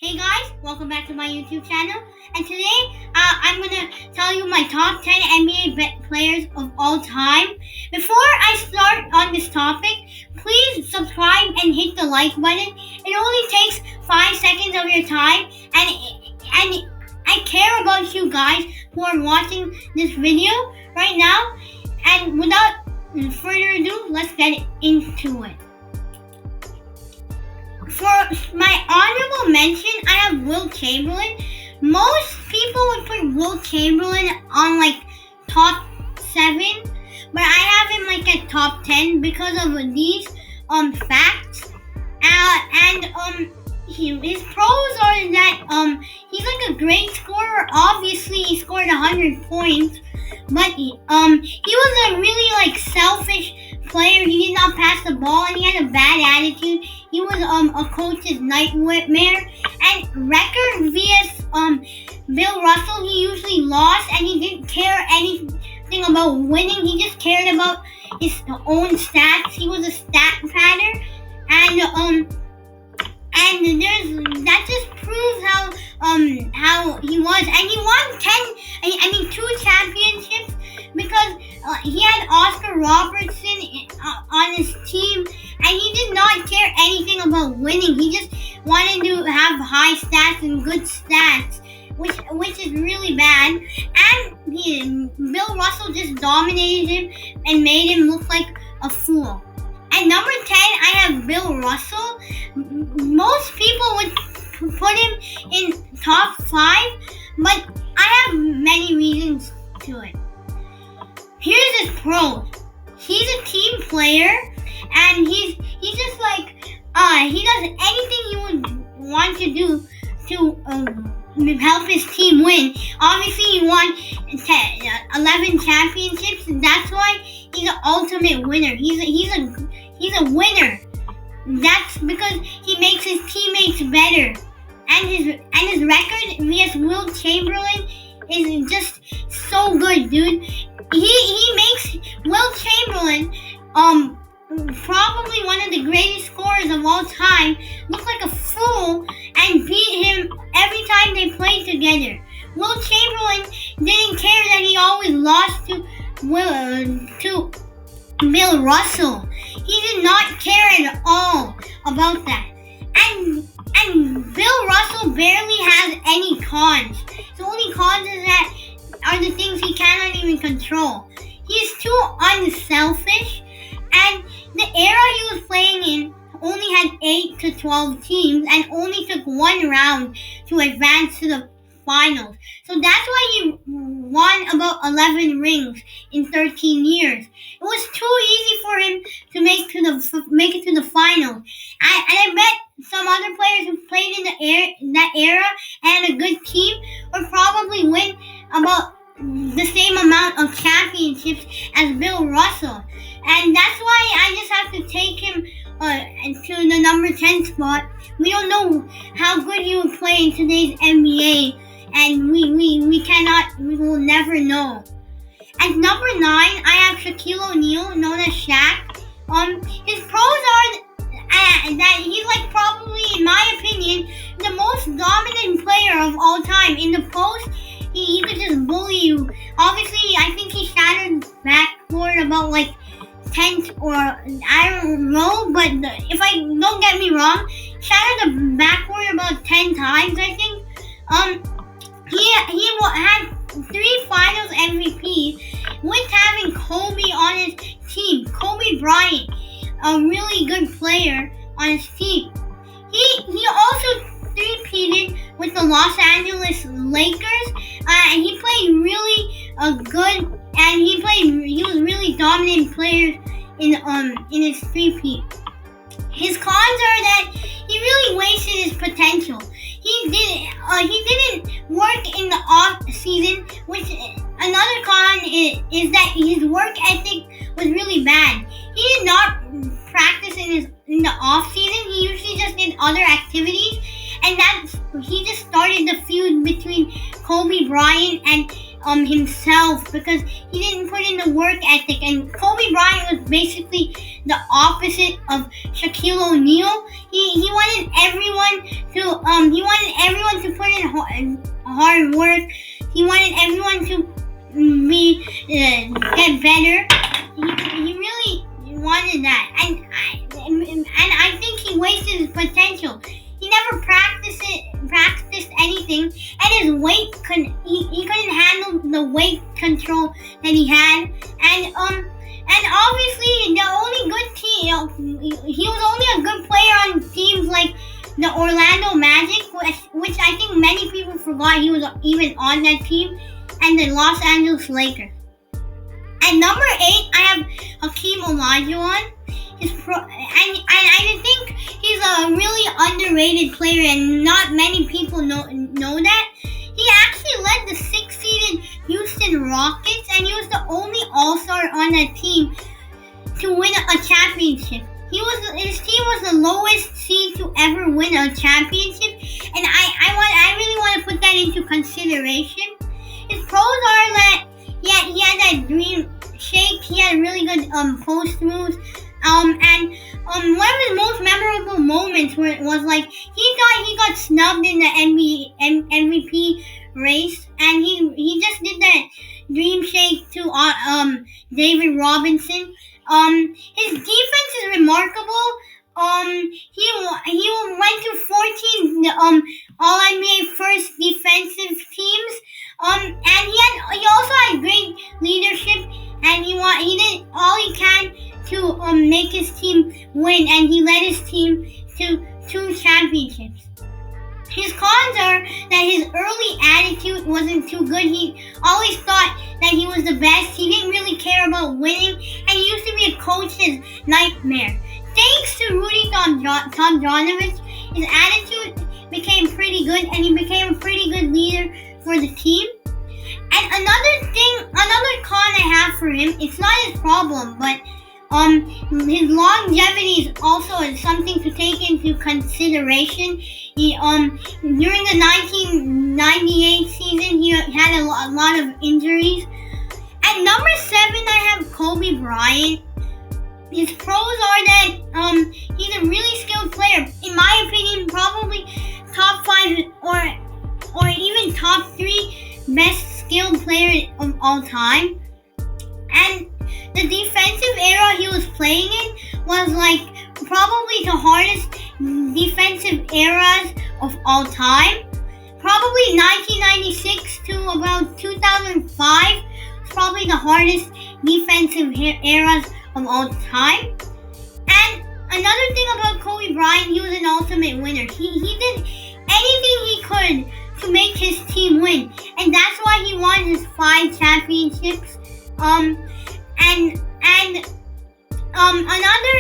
Hey guys, welcome back to my YouTube channel. And today, I'm gonna tell you my top 10 NBA players of all time. Before I start on this topic, please subscribe and hit the like button. It only takes 5 seconds of your time, and I care about you guys who are watching this video right now. And without further ado, let's get into it. For my honorable mention, I have Wilt Chamberlain. Most people would put Wilt Chamberlain on top 7, but I have him at top 10 because of these facts. His pros are that he's a great scorer. Obviously, he scored 100 points, but he was a really selfish player. He did not pass the ball, and he had a bad attitude. He was a coach's nightmare. And record vs Bill Russell, he usually lost, and he didn't care anything about winning. He just cared about his own stats. He was a stat padder, and that just proves how he was. And he won 2 championships because he had Oscar Robertson on his team, and he did not care anything about winning. He just wanted to have high stats and good stats, which is really bad. And Bill Russell just dominated him and made him look like a fool. At number 10, I have Bill Russell. Most people would put him in top 5, but I have many reasons to it. Here's his pros. He's a team player, and he's just he does anything he would want to do to help his team win. Obviously, he won 11 championships, and that's why he's an ultimate winner. He's a winner. That's because he makes his teammates better. And his record vs Wilt Chamberlain is just so good, dude. He makes Wilt Chamberlain, probably one of the greatest scorers of all time, look like a fool and beat him every time they played together. Wilt Chamberlain didn't care that he always lost to Bill Russell. He did not care at all about that. And Bill Russell barely has any cons. The only cons are the things he cannot even control. He's too unselfish, and the era he was playing in only had 8 to 12 teams and only took 1 round to advance to the finals. So that's why he won about 11 rings in 13 years. It was too easy for him to make it to the finals. And I bet some other players who played in that era and had a good team would probably win about the same amount of championships as Bill Russell. And that's why I just have to take him to the number 10 spot. We don't know how good he will play in today's NBA, and we will never know. At number 9, I have Shaquille O'Neal, known as Shaq. His pros are that he's probably, in my opinion, the most dominant player of all time. In the post, he could just bully you. Obviously, I think he shattered backboard about 10 or I don't know, but if I don't get me wrong, shattered the backboard about 10 times, I think. He had 3 Finals MVP with having Kobe on his team. Kobe Bryant, a really good player on his team. He also three-peated with the Los Angeles Lakers, and he played really good, and he was really dominant player in his three-peat. His cons are that he really wasted his potential. He didn't work in the off season, which another con is that his work ethic was really bad. He did not practice in the off season. He usually just did other activities, and he just started the feud between Kobe Bryant and himself because he didn't put in the work ethic. And Kobe Bryant was basically the opposite of Shaquille O'Neal. He wanted everyone to put in hard work. He wanted everyone to get better. He really wanted that, and I think he wasted his potential. He never practiced anything, and his weight he couldn't handle the weight control that he had, and obviously the only good team, he was only a good player on teams like the Orlando Magic, which I think many people forgot he was even on that team, and the Los Angeles Lakers. At number 8, I have Hakeem Olajuwon. And I think he's a really underrated player, and not many people know that. He actually led the 6th-seeded Houston Rockets, and he was the only All-Star on that team to win a championship. His team was the lowest seed to ever win a championship, and I really want to put that into consideration. His pros are that he had that dream shake. He had really good post moves. And one of his most memorable moments was like he got snubbed in the MVP race, and he just did that dream shake to David Robinson. His defense is remarkable. He went to 14 All NBA first defensive teams. And he also had great leadership, and he did all he can to make his team win, and he led his team to 2 championships. His cons are that his early attitude wasn't too good. He always thought that he was the best. He didn't really care about winning, and he used to be a coach's nightmare. Thanks to Rudy Tomjanovich, his attitude became pretty good, and he became a pretty good leader for the team. And another con I have for him, it's not his problem, but his longevity is also something to take into consideration. He during the 1998 season, he had a lot of injuries. At number 7, I have Kobe Bryant. His pros are that he's a really skilled player. In my opinion, probably top 5 or even top 3 best skilled player of all time. And the defensive era he was playing in was like probably the hardest defensive eras of all time. Probably 1996 to about 2005 was probably the hardest defensive eras of all time. And another thing about Kobe Bryant, he was an ultimate winner. He did anything he could to make his team win, and that's why he won his 5 championships. Another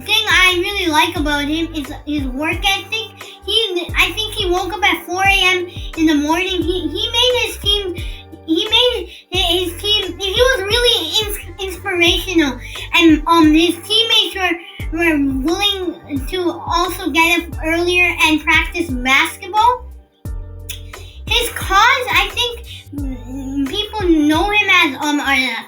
thing I really like about him is his work ethic. I think he woke up at 4 a.m. in the morning. He made his team. He was really inspirational, and his teammates were willing to also get up earlier and practice basketball. His cons, I think people know him as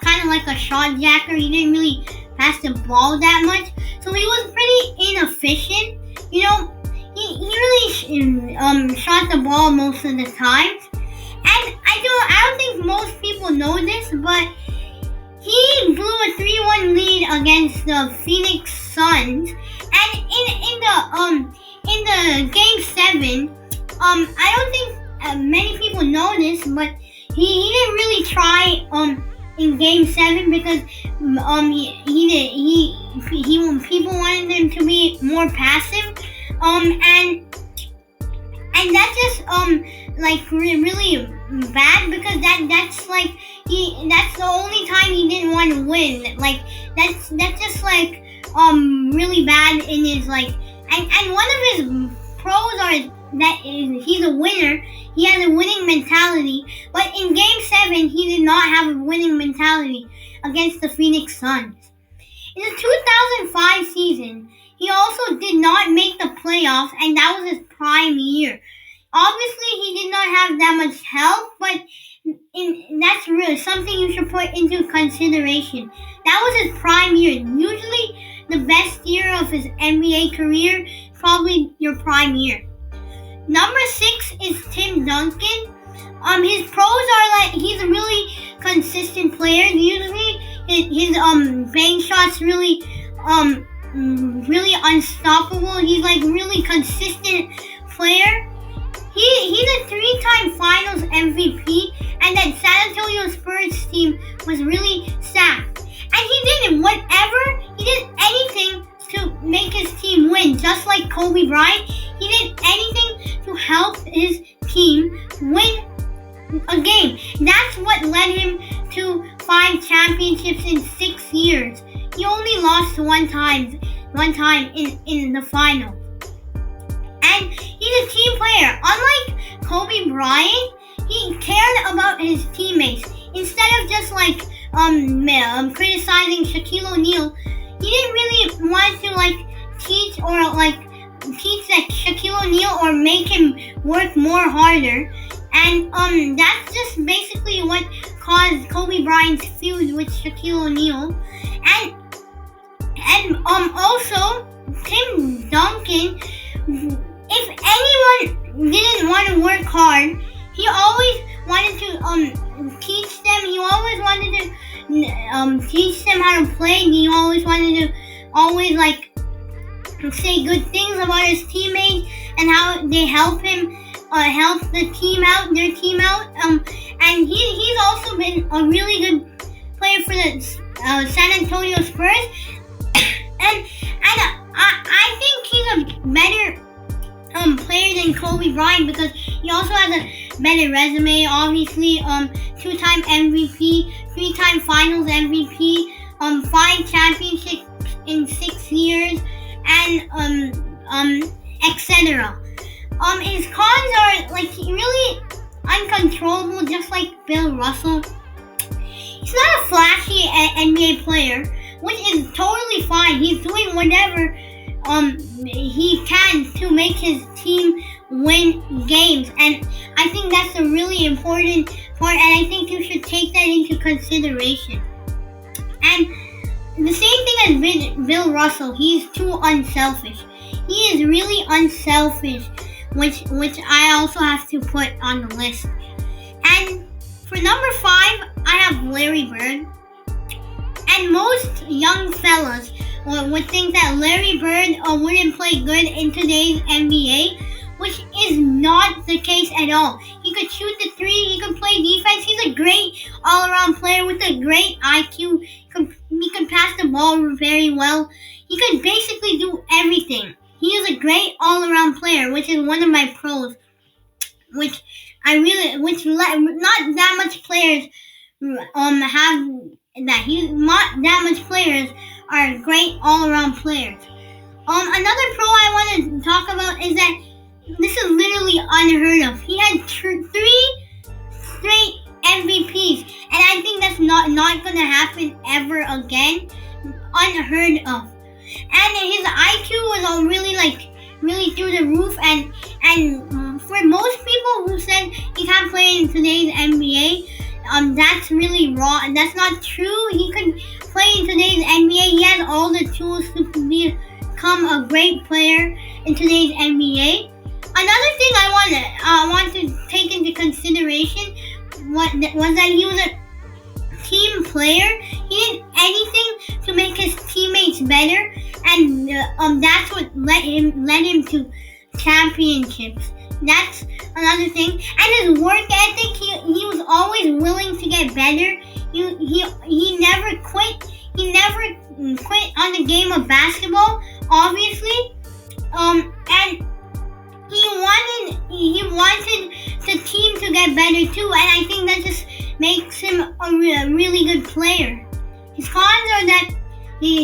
kind of like a shot jacker. He didn't really pass the ball that much, so he was pretty inefficient. You know, he really shot the ball most of the time. And I don't think most people know this, but he blew a 3-1 lead against the Phoenix Suns. And in the game 7, I don't think many people know this, but he didn't really try in game 7 because people wanted him to be more passive, and that's just like really bad, because that's like that's the only time he didn't want to win. Like that's just like really bad in his like, and one of his pros are that he's a winner. He has a winning mentality, but in game 7 he did not have a winning mentality against the Phoenix Suns. In the 2005 season, he also did not make the playoffs, and that was his prime year. Obviously, he did not have that much help, but That's really something you should put into consideration. That was his prime year. Usually, the best year of his NBA career, probably your prime year. Number 6 is Tim Duncan. His pros are like he's a really consistent player. Usually, his bank shots really unstoppable. He's like really consistent player. He's a 3-time Finals MVP, and that San Antonio Spurs team was really stacked. And he did anything to make his team win, just like Kobe Bryant. He did anything to help his team win a game. That's what led him to 5 championships in 6 years. He only lost one time in the final. And he's a team player. Unlike Kobe Bryant, he cared about his teammates. Instead of just like criticizing Shaquille O'Neal, he didn't really want to teach that Shaquille O'Neal or make him work more harder. And that's just basically what caused Kobe Bryant's feud with Shaquille O'Neal. And also Tim Duncan, if anyone didn't want to work hard, he always wanted to teach them. He always wanted to teach them how to play. He always wanted to say good things about his teammates and how they help him help their team out. And he's also been a really good player for the San Antonio Spurs. and I think he's a better player than Kobe Bryant because he also has a better resume. Obviously, 2-time MVP, 3-time Finals MVP, 5 championships in 6 years, and etc. His cons are really uncontrollable, just like Bill Russell. He's not a flashy NBA player, which is totally fine. He's doing whatever he can to make his team win games, and I think that's a really important part, and I think you should take that into consideration. And the same thing as Bill Russell, he's too unselfish. He is really unselfish, which I also have to put on the list. And for number 5, I have Larry Bird. And most young fellas would think that Larry Bird wouldn't play good in today's NBA, which is not the case at all. He could shoot the 3, he could play defense. He's a great all-around player with a great IQ. He can pass the ball very well. He could basically do everything. He is a great all-around player, which is one of my pros. Not that much players have that. Not that much players are great all-around players. Another pro I want to talk about is that this is literally unheard of. He had 3 straight MVPs, and I think that's not going to happen ever again. Unheard of. And his IQ was really through the roof, and for most people who said he can't play in today's NBA, that's really wrong. That's not true. He could play in today's NBA. He has all the tools to become a great player in today's NBA. Another thing I want to take into consideration was that he was a team player. He did anything to make his teammates better, and that's what led him to championships. That's another thing. And his work ethic, he was always willing to get better. He never quit. He never quit on the game of basketball, obviously. And he wanted the team to get better too, and I think that just makes him a really good player. His cons are that he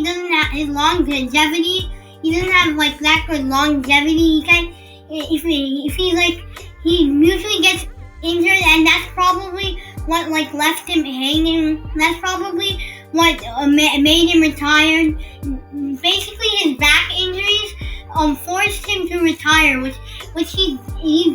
doesn't have his longevity. He doesn't have that good longevity. He usually gets injured, and that's probably what left him hanging. That's probably what made him retired. Basically, his back injuries forced him to retire, which he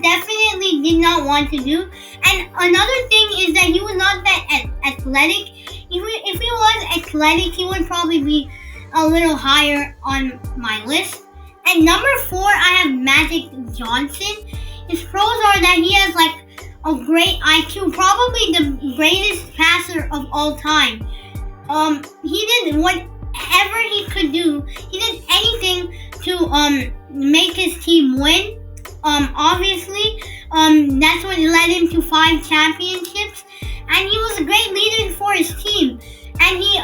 definitely did not want to do. And another thing is that he was not that athletic. If he was athletic, he would probably be a little higher on my list. And number 4, I have Magic Johnson. His pros are that he has like a great IQ, probably the greatest passer of all time. He did whatever he could do. He did anything to make his team win. Obviously, that's what led him to 5 championships, and he was a great leader for his team. And he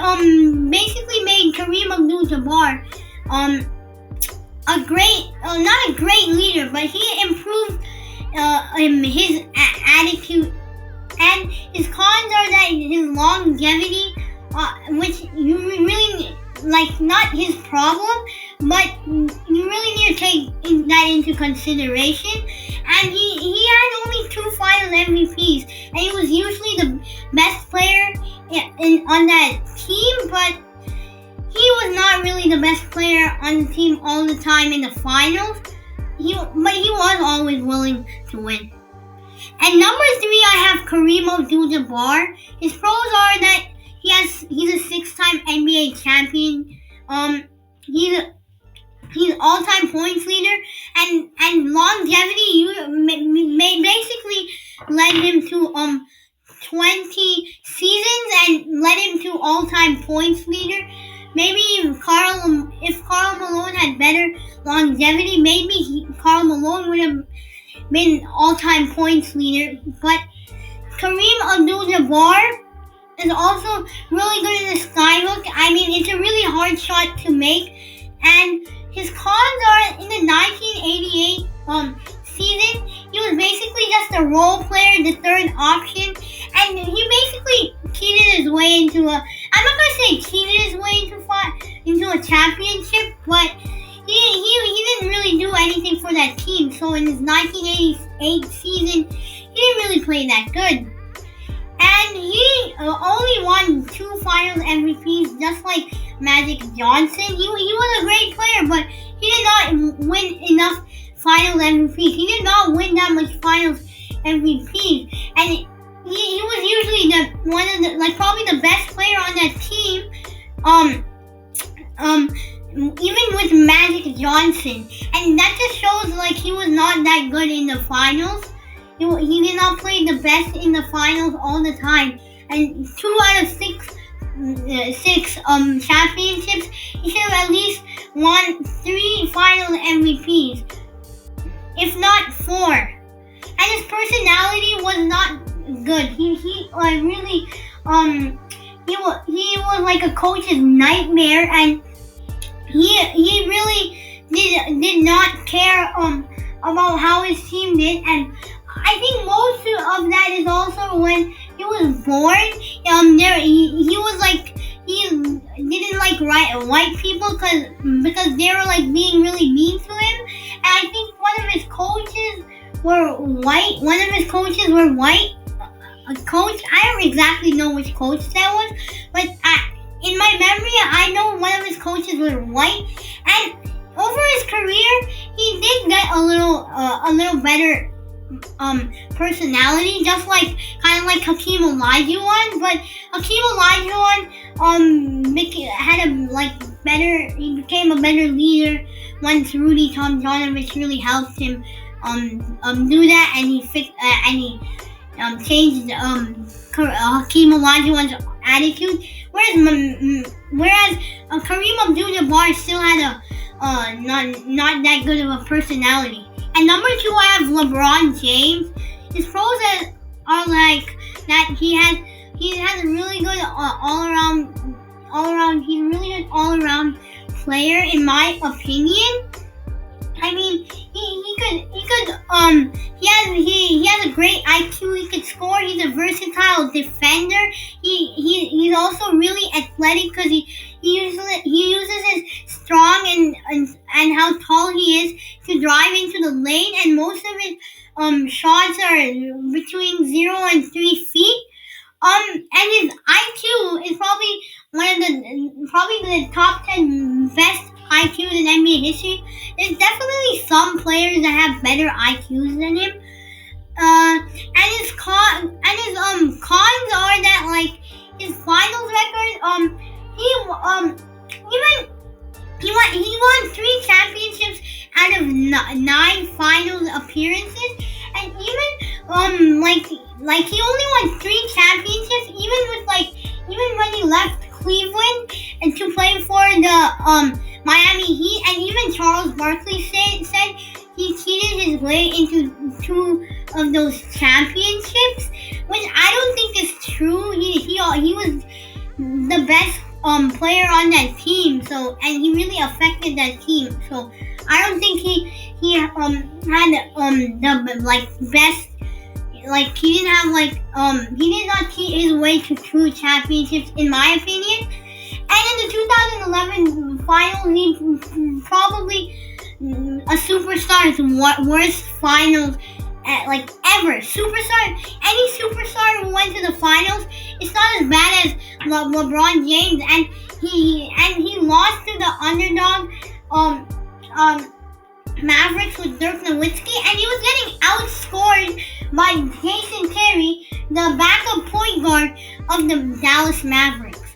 basically made Kareem Abdul-Jabbar a great, not a great leader, but he improved his attitude. And his cons are that his longevity, which you really like, not his problem, but you really need to take that into consideration. And he had only 2 final MVPs, and he was usually the best player on that team, but he was not really the best player on the team all the time in the finals. But he was always willing to win. And number 3, I have Kareem Abdul-Jabbar. His pros are that he's a 6-time NBA champion. He's all-time points leader, and longevity may basically led him to 20 seasons and led him to all-time points leader. Maybe if Karl Malone had better longevity, maybe Karl Malone would have been all-time points leader. But Kareem Abdul-Jabbar is also really good in the skyhook. I mean, it's a really hard shot to make. And his cons are, in the 1988 season, he was basically just a role player, the third option, and he basically cheated his way into I'm not gonna say cheated his way into a championship, but he didn't really do anything for that team. So in his 1988 season, he didn't really play that good. And he only won 2 finals MVPs, just like Magic Johnson. He was a great player, but he did not win enough finals MVPs. He did not win that much finals MVPs. And he was usually probably the best player on that team. Even with Magic Johnson. And that just shows like he was not that good in the finals. He did not play the best in the finals all the time. And 2 out of 6 championships, he should have at least won 3 finals MVPs, if not 4. And his personality was not good. He was like a coach's nightmare, and he really did not care about how his team did. And I think most of that is also when he was born. He was like, he didn't like white people because they were like being really mean to him. And I think one of his coaches were white. A coach, I don't exactly know which coach that was, but in my memory, I know one of his coaches was white. And over his career, he did get a little better personality, just like kind of like Hakeem Olajuwon. But Hakeem Olajuwon he became a better leader once Rudy Tomjanovich really helped him do that, and he changed Hakeem Olajuwon's attitude. Whereas Kareem Abdul-Jabbar still had a not that good of a personality. And number 2, I have LeBron James. His pros are like that he has a really good he's a really good all around player, in my opinion. I mean, he has a great IQ. He could score. He's a versatile defender. He's also really athletic because he uses his strong and how tall he is to drive into the lane. And most of his shots are between 0 and 3 feet. And his IQ is probably one of the probably the top 10 best IQs in NBA history. There's definitely some players that have better IQs than him. And his cons are that like his finals record. Even he won 3 championships out of 9 finals appearances, and even like he only won 3 championships. Even when he left Cleveland and to play for the Miami Heat, and even Charles Barkley said he cheated his way into 2 of those championships, which I don't think is true. He was the best player on that team, so, and he really affected that team. So I don't think he had the like best, like he didn't have he did not cheat his way to 2 championships in my opinion. And in the 2011 finals, he probably a superstar's worst finals ever. Any superstar who went to the finals, it's not as bad as LeBron James, and he lost to the underdog Mavericks with Dirk Nowitzki, and he was getting outscored by Jason Terry, the backup point guard of the Dallas Mavericks.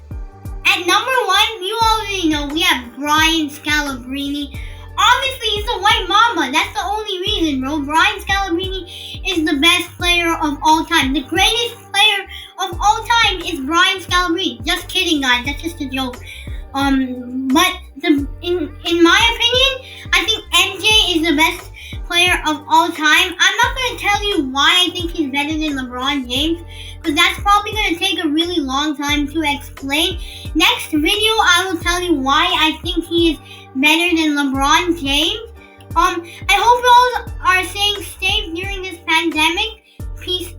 At number 1, you already know we have Brian Scalabrine. Obviously, he's a white mamba. That's the only reason, bro. Brian Scalabrine is the best player of all time. The greatest player of all time is Brian Scalabrine. Just kidding, guys. That's just a joke. But in my opinion, I think MJ is the best player of all time. I'm not going to tell you why I think he's better than LeBron James, because that's probably going to take a really long time to explain. Next video, I will tell you why I think he is better than LeBron James. I hope you all are staying safe during this pandemic. Peace